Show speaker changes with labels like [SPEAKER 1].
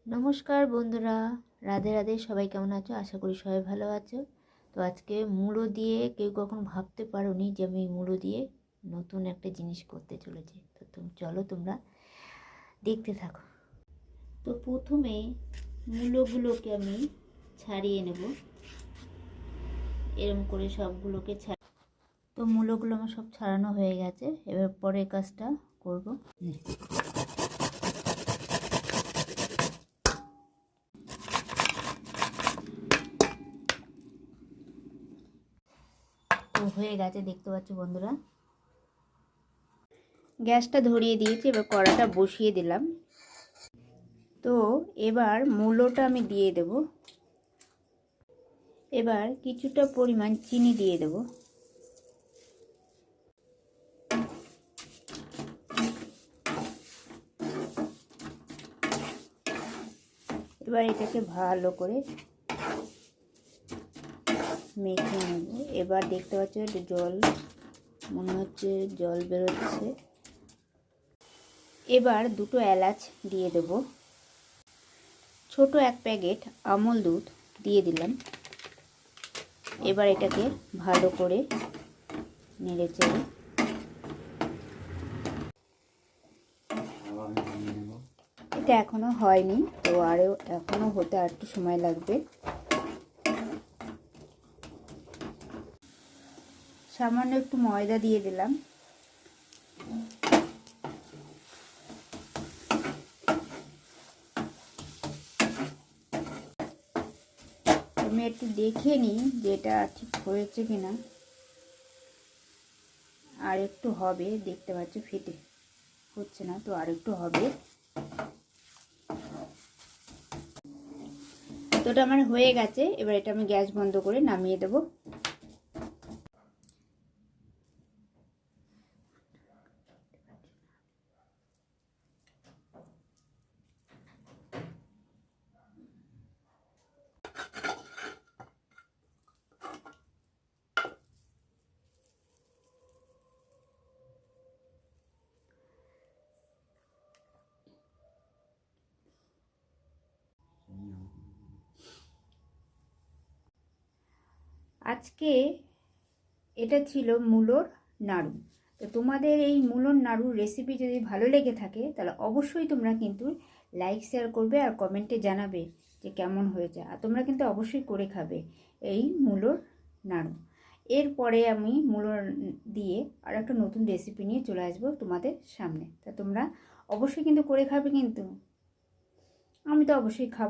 [SPEAKER 1] নমস্কার বন্ধুরা, রাধে রাধে। সবাই কেমন আছো? আশা করি সবাই ভালো আছো। তো আজকে মূলো দিয়ে, কেউ কখনো ভাবতে পারোনি যে আমি মূলো দিয়ে নতুন একটা জিনিস করতে চলেছি। তো চলো তোমরা দেখতে থাকো। তো প্রথমে মূলোগুলোকে আমি ছাড়িয়ে নেব, এরম করে সবগুলোকে তো মূলোগুলো আমার সব ছাড়ানো হয়ে গেছে। এবার পরের কাজটা করব। তো হয়ে গেছে, দেখতে পাচ্ছ বন্ধুরা। গ্যাসটা ধরিয়ে দিয়েছি, এবার কড়াটা বসিয়ে দিলাম। তো এবার মূলোটা আমি দিয়ে দেব। এবার কিছুটা পরিমাণ চিনি দিয়ে দেব। এবার এটাকে ভালো করে মেখে নেব। এবার দেখতে পাচ্ছ জল, মনে হচ্ছে জল বেরোচ্ছে। এবার দুটো এলাচ দিয়ে দেব। ছোট এক প্যাকেট আমুল দুধ দিয়ে দিলাম। এবার এটাকে ভালো করে নেড়ে চেড়ে এটা এখনো হয়নি, তো এখনো হতে আর একটু সময় লাগবে। সামান্য একটু ময়দা দিয়ে দিলাম। আমি একটু দেখে নিই যে এটা ঠিক হয়েছে কিনা। আর একটু হবে, দেখতে পাচ্ছ ফেটে হচ্ছে না, তো আর একটু হবে। তো এটা আমার হয়ে গেছে। এবার এটা আমি গ্যাস বন্ধ করে নামিয়ে দেব। আজকে এটা ছিল মূলোর নাড়ু। তো তোমাদের এই মূলোর নাড়ুর রেসিপি যদি ভালো লেগে থাকে তাহলে অবশ্যই তোমরা কিন্তু লাইক শেয়ার করবে আর কমেন্টে জানাবে যে কেমন হয়েছে। আর তোমরা কিন্তু অবশ্যই করে খাবে এই মূলোর নাড়ু। এরপরে আমি মূলোর দিয়ে আর একটা নতুন রেসিপি নিয়ে চলে আসবো তোমাদের সামনে। তা তোমরা অবশ্যই কিন্তু করে খাবে, কিন্তু আমি তো অবশ্যই খাবো।